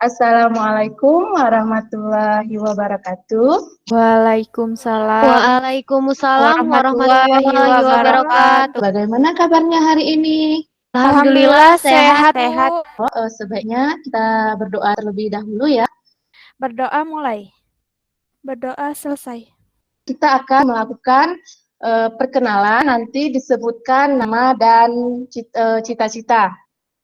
Assalamualaikum warahmatullahi wabarakatuh. Waalaikumsalam Waalaikumsalam warahmatullahi warahmatullahi wabarakatuh. wabarakatuh. Bagaimana kabarnya hari ini? Alhamdulillah sehat, sehat. Bu. Sebaiknya kita berdoa terlebih dahulu ya. Berdoa mulai. Berdoa selesai. Kita akan melakukan perkenalan, nanti disebutkan nama dan cita-cita.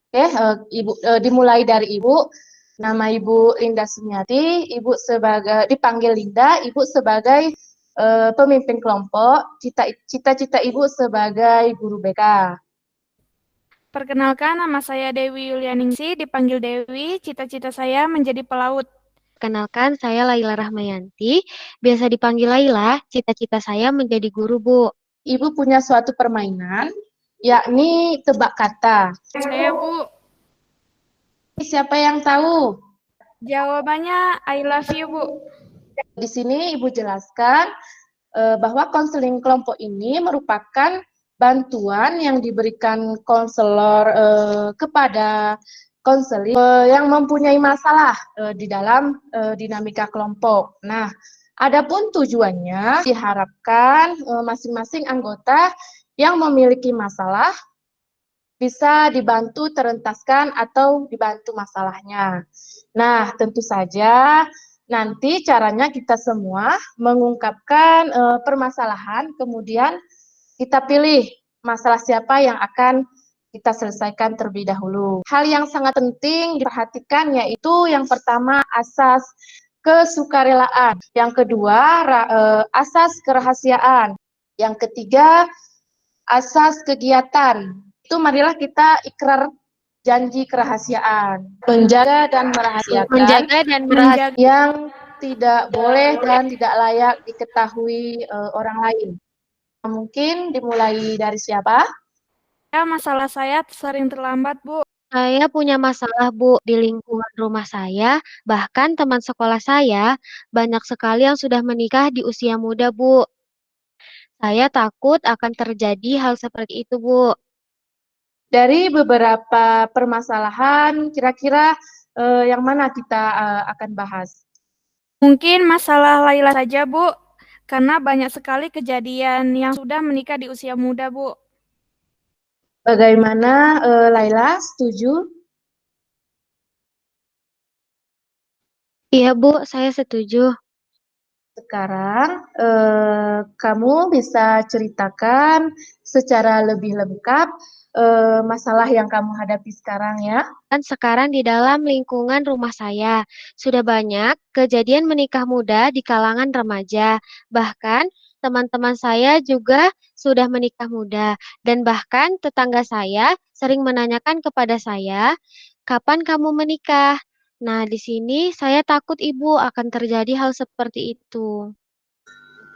Oke, Ibu dimulai dari Ibu. Nama Ibu Linda Sumiati, Ibu dipanggil Linda, Ibu sebagai pemimpin kelompok, cita-cita Ibu sebagai guru BK. Perkenalkan, nama saya Dewi Yulianingsi, dipanggil Dewi. Cita-cita saya menjadi pelaut. Kenalkan, saya Laila Rahmayanti. Biasa dipanggil Laila, cita-cita saya menjadi guru, Bu. Ibu punya suatu permainan, yakni tebak kata. Saya, Bu. Siapa yang tahu? Jawabannya I love you, Bu. Di sini Ibu jelaskan bahwa konseling kelompok ini merupakan bantuan yang diberikan konselor kepada konseling yang mempunyai masalah di dalam dinamika kelompok. Nah, adapun tujuannya diharapkan masing-masing anggota yang memiliki masalah bisa dibantu terentaskan atau dibantu masalahnya. Nah, tentu saja nanti caranya kita semua mengungkapkan permasalahan, kemudian kita pilih masalah siapa yang akan kita selesaikan terlebih dahulu. Hal yang sangat penting diperhatikan yaitu yang pertama asas kesukarelaan, yang kedua asas kerahasiaan, yang ketiga asas kegiatan. Itu marilah kita ikrar janji kerahasiaan, menjaga dan merahasiakan Menjaga dan merahasiakan yang tidak boleh dan tidak layak diketahui orang lain. Mungkin dimulai dari siapa? Ya, masalah saya sering terlambat, Bu. Saya punya masalah, Bu, di lingkungan rumah saya. Bahkan teman sekolah saya banyak sekali yang sudah menikah di usia muda, Bu. Saya takut akan terjadi hal seperti itu, Bu. Dari beberapa permasalahan, kira-kira yang mana kita akan bahas? Mungkin masalah Laila saja, Bu. Karena banyak sekali kejadian yang sudah menikah di usia muda, Bu. Bagaimana Laila, setuju? Iya, Bu, saya setuju. Sekarang kamu bisa ceritakan secara lebih lengkap masalah yang kamu hadapi sekarang ya. Kan sekarang di dalam lingkungan rumah saya sudah banyak kejadian menikah muda di kalangan remaja. Bahkan teman-teman saya juga sudah menikah muda. Dan bahkan tetangga saya sering menanyakan kepada saya, "Kapan kamu menikah?" Nah, di sini saya takut Ibu akan terjadi hal seperti itu.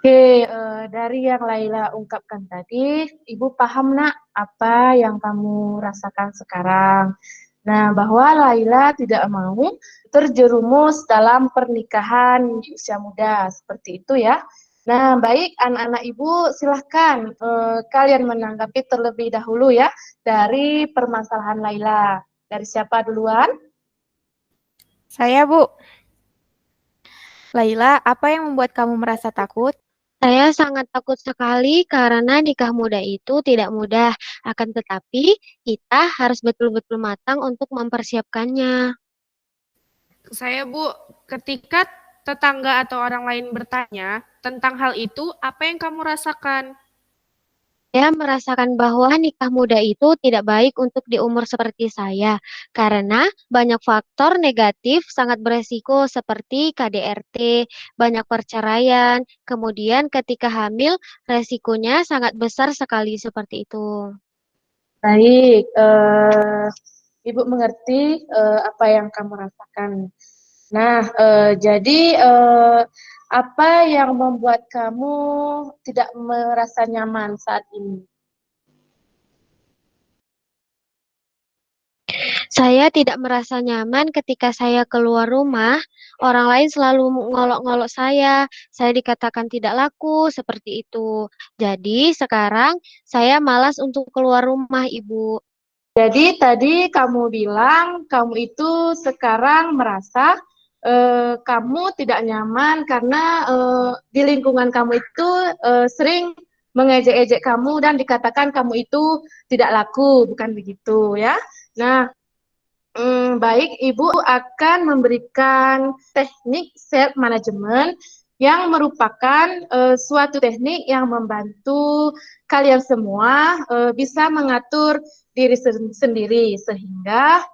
Oke, dari yang Laila ungkapkan tadi, Ibu paham nak apa yang kamu rasakan sekarang. Nah, bahwa Laila tidak mau terjerumus dalam pernikahan di usia muda, seperti itu ya. Nah, baik anak-anak Ibu, silahkan kalian menanggapi terlebih dahulu ya dari permasalahan Laila. Dari siapa duluan? Saya, Bu. Laila, apa yang membuat kamu merasa takut? Saya sangat takut sekali karena nikah muda itu tidak mudah. Akan tetapi, kita harus betul-betul matang untuk mempersiapkannya. Saya, Bu, ketika tetangga atau orang lain bertanya tentang hal itu, apa yang kamu rasakan? Saya merasakan bahwa nikah muda itu tidak baik untuk di umur seperti saya, karena banyak faktor negatif sangat beresiko seperti KDRT, banyak perceraian, kemudian ketika hamil resikonya sangat besar sekali seperti itu. Baik, Ibu mengerti apa yang kamu rasakan. Nah, jadi apa yang membuat kamu tidak merasa nyaman saat ini? Saya tidak merasa nyaman ketika saya keluar rumah, orang lain selalu ngolok-ngolok saya dikatakan tidak laku, seperti itu. Jadi sekarang saya malas untuk keluar rumah, Ibu. Jadi tadi kamu bilang kamu itu sekarang merasa kamu tidak nyaman karena di lingkungan kamu itu sering mengejek-ejek kamu dan dikatakan kamu itu tidak laku, bukan begitu ya? Nah, baik, Ibu akan memberikan teknik self management yang merupakan suatu teknik yang membantu kalian semua bisa mengatur diri sendiri sehingga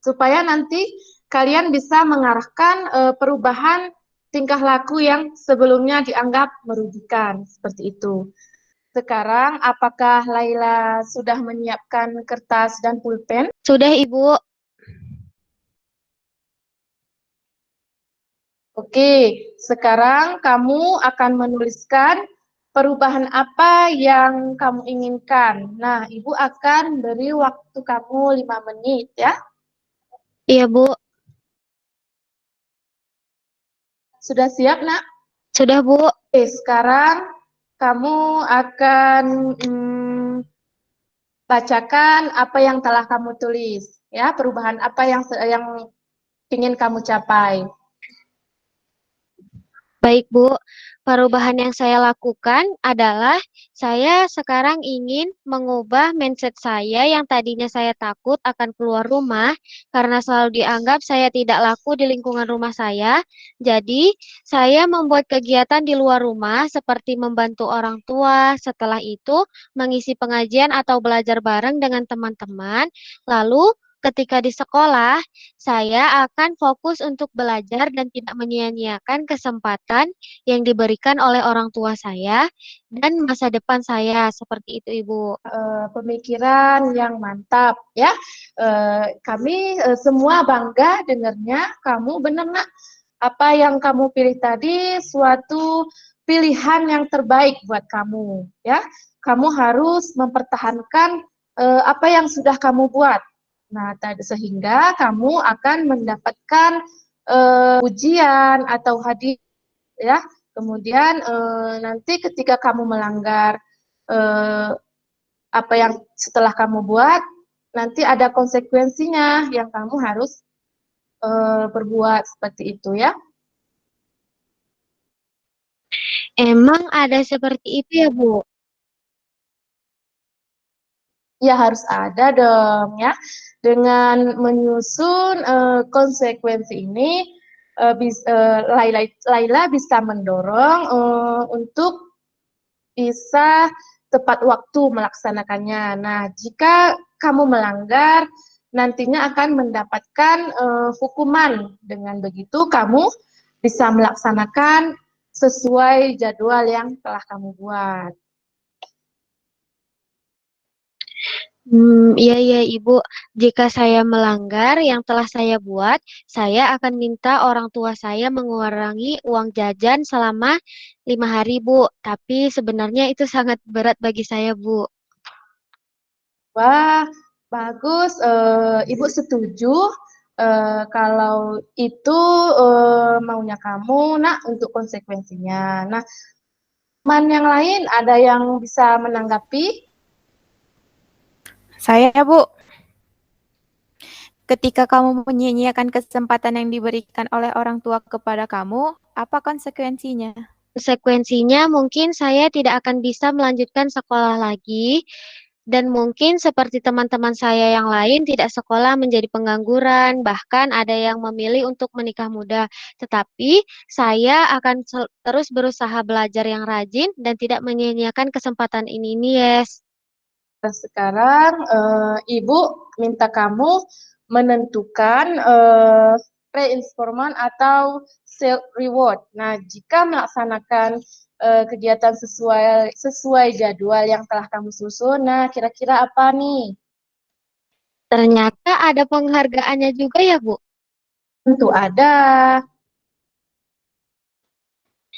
supaya nanti kalian bisa mengarahkan perubahan tingkah laku yang sebelumnya dianggap merugikan seperti itu. Sekarang, apakah Laila sudah menyiapkan kertas dan pulpen? Sudah, Ibu. Oke, sekarang kamu akan menuliskan perubahan apa yang kamu inginkan. Nah, Ibu akan beri waktu kamu 5 menit ya. Iya, Bu. Sudah siap, Nak? Sudah, Bu. Oke, sekarang kamu akan bacakan apa yang telah kamu tulis, ya, perubahan apa yang ingin kamu capai. Baik, Bu. Perubahan yang saya lakukan adalah saya sekarang ingin mengubah mindset saya yang tadinya saya takut akan keluar rumah karena selalu dianggap saya tidak laku di lingkungan rumah saya. Jadi, saya membuat kegiatan di luar rumah seperti membantu orang tua, setelah itu mengisi pengajian atau belajar bareng dengan teman-teman. Lalu, ketika di sekolah, saya akan fokus untuk belajar dan tidak menyia-nyiakan kesempatan yang diberikan oleh orang tua saya dan masa depan saya. Seperti itu, Ibu. Pemikiran yang mantap ya. Kami semua bangga dengarnya. Kamu benar, Nak. Apa yang kamu pilih tadi suatu pilihan yang terbaik buat kamu ya. Kamu harus mempertahankan apa yang sudah kamu buat. Nah, sehingga kamu akan mendapatkan ujian atau hadiah ya. Kemudian nanti ketika kamu melanggar apa yang setelah kamu buat, nanti ada konsekuensinya yang kamu harus berbuat seperti itu ya. Emang ada seperti itu ya, Bu? Ya harus ada dong ya. Dengan menyusun konsekuensi ini, Laila bisa mendorong untuk bisa tepat waktu melaksanakannya. Nah, jika kamu melanggar, nantinya akan mendapatkan hukuman. Dengan begitu, kamu bisa melaksanakan sesuai jadwal yang telah kamu buat. Iya, iya, Ibu. Jika saya melanggar yang telah saya buat, saya akan minta orang tua saya mengurangi uang jajan selama 5 hari, Bu. Tapi sebenarnya itu sangat berat bagi saya, Bu. Wah, bagus. Ibu setuju kalau itu maunya kamu, Nak, untuk konsekuensinya. Nah, teman yang lain ada yang bisa menanggapi? Saya, Bu, ketika kamu menyia-nyiakan kesempatan yang diberikan oleh orang tua kepada kamu, apa konsekuensinya? Konsekuensinya mungkin saya tidak akan bisa melanjutkan sekolah lagi, dan mungkin seperti teman-teman saya yang lain tidak sekolah menjadi pengangguran, bahkan ada yang memilih untuk menikah muda. Tetapi saya akan terus berusaha belajar yang rajin dan tidak menyia-nyiakan kesempatan ini, Yes. Sekarang Ibu minta kamu menentukan reinforcement atau self reward. Nah, jika melaksanakan kegiatan sesuai jadwal yang telah kamu susun, nah kira-kira apa nih? Ternyata ada penghargaannya juga ya, Bu. Tentu ada.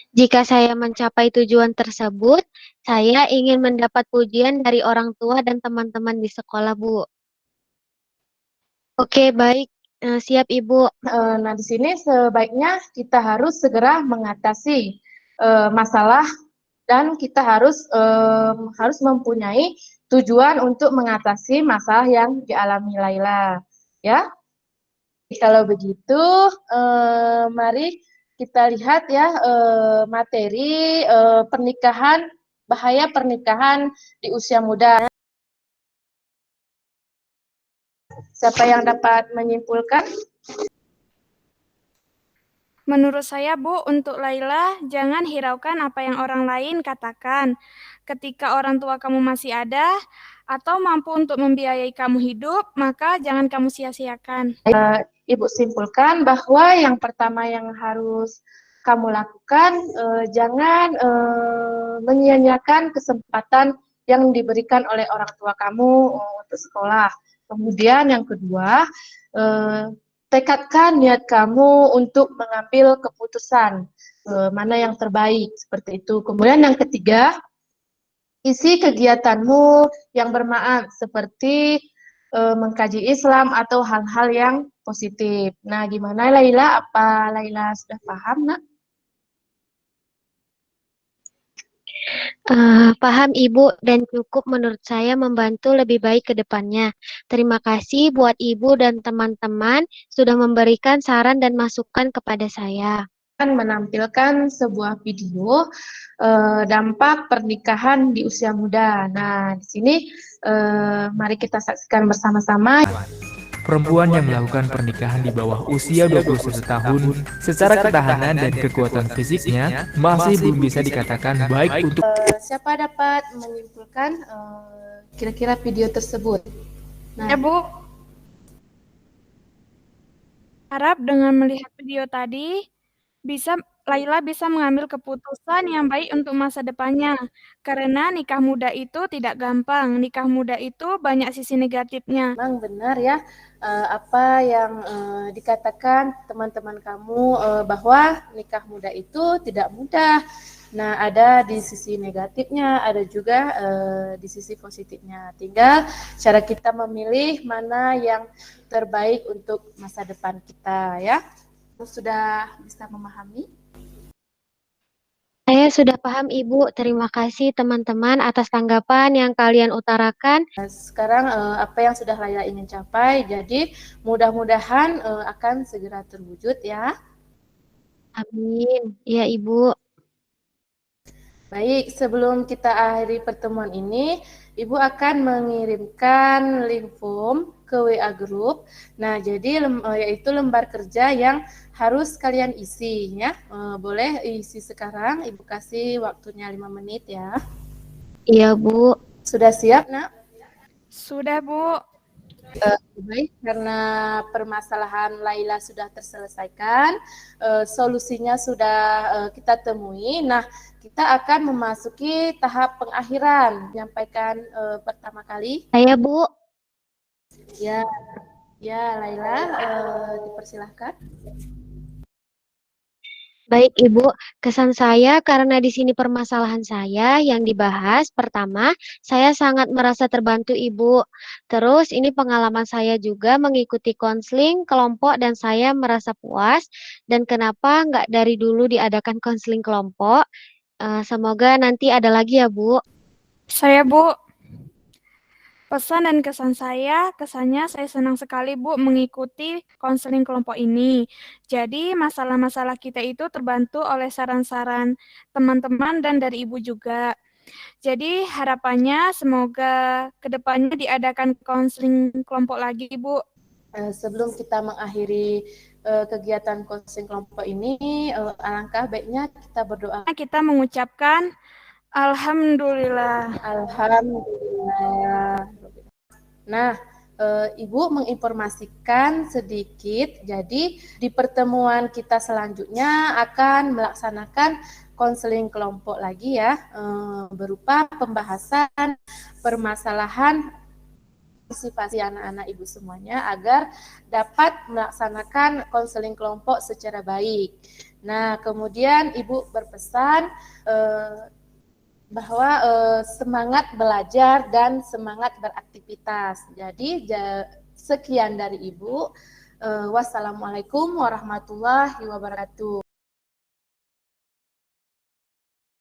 Jika saya mencapai tujuan tersebut, saya ingin mendapat pujian dari orang tua dan teman-teman di sekolah, Bu. Oke, baik. Siap, Ibu. Nah, di sini sebaiknya kita harus segera mengatasi masalah dan kita harus mempunyai tujuan untuk mengatasi masalah yang dialami Laila. Ya, kalau begitu, mari kita lihat ya materi pernikahan, bahaya pernikahan di usia muda. Siapa yang dapat menyimpulkan? Menurut saya, Bu, untuk Laila, jangan hiraukan apa yang orang lain katakan. Ketika orang tua kamu masih ada, atau mampu untuk membiayai kamu hidup, maka jangan kamu sia-siakan. Ibu simpulkan bahwa yang pertama yang harus kamu lakukan, jangan menyia-nyiakan kesempatan yang diberikan oleh orang tua kamu untuk sekolah. Kemudian yang kedua, tekadkan niat kamu untuk mengambil keputusan mana yang terbaik, seperti itu. Kemudian yang ketiga, isi kegiatanmu yang bermanfaat seperti mengkaji Islam atau hal-hal yang positif. Nah, gimana Laila? Apa Laila sudah paham, Nak? Paham Ibu dan cukup menurut saya membantu lebih baik ke depannya. Terima kasih buat Ibu dan teman-teman sudah memberikan saran dan masukan kepada saya. Menampilkan sebuah video dampak pernikahan di usia muda. Nah, di sini mari kita saksikan bersama-sama. Perempuan yang melakukan pernikahan di bawah usia 21 tahun secara ketahanan dan kekuatan fisiknya masih belum bisa dikatakan baik untuk Siapa dapat menyimpulkan kira-kira video tersebut? Nah, Ya, Bu. Harap dengan melihat video tadi, Laila bisa mengambil keputusan yang baik untuk masa depannya. Karena nikah muda itu tidak gampang. Nikah muda itu banyak sisi negatifnya. memang benar ya apa yang dikatakan teman-teman kamu bahwa nikah muda itu tidak mudah. Nah, ada di sisi negatifnya, ada juga di sisi positifnya. Tinggal cara kita memilih mana yang terbaik untuk masa depan kita ya. Sudah bisa memahami? Saya sudah paham Ibu. Terima kasih teman-teman atas tanggapan yang kalian utarakan. Sekarang apa yang sudah Laila ingin capai, jadi mudah-mudahan akan segera terwujud ya. Amin. Iya Ibu. Baik, sebelum kita akhiri pertemuan ini, Ibu akan mengirimkan link form ke WA Group. Nah, jadi yaitu lembar kerja yang harus kalian isi ya. Boleh isi sekarang, Ibu kasih waktunya 5 menit ya. Iya Bu. Sudah siap, Nak? Sudah, Bu. Baik, karena permasalahan Laila sudah terselesaikan, solusinya sudah kita temui. Nah, kita akan memasuki tahap pengakhiran. Menyampaikan pertama kali. Saya Bu. Ya, ya Laila, dipersilahkan. Baik Ibu, kesan saya karena di sini permasalahan saya yang dibahas. Pertama, saya sangat merasa terbantu Ibu. Terus ini pengalaman saya juga mengikuti konseling kelompok dan saya merasa puas. Dan kenapa nggak dari dulu diadakan konseling kelompok? Semoga nanti ada lagi ya Bu. Saya, Bu. Pesan dan kesannya saya senang sekali Bu mengikuti konseling kelompok ini. Jadi masalah-masalah kita itu terbantu oleh saran-saran teman-teman dan dari Ibu juga. Jadi harapannya semoga kedepannya diadakan konseling kelompok lagi Bu. Sebelum kita mengakhiri kegiatan konseling kelompok ini, alangkah baiknya kita berdoa. Kita mengucapkan Alhamdulillah. Alhamdulillah. Nah, Ibu menginformasikan sedikit, jadi di pertemuan kita selanjutnya akan melaksanakan konseling kelompok lagi ya, berupa pembahasan permasalahan partisipasi anak-anak Ibu semuanya agar dapat melaksanakan konseling kelompok secara baik. Nah, kemudian Ibu berpesan bahwa semangat belajar dan semangat beraktivitas. Jadi sekian dari Ibu. Wassalamualaikum warahmatullahi wabarakatuh.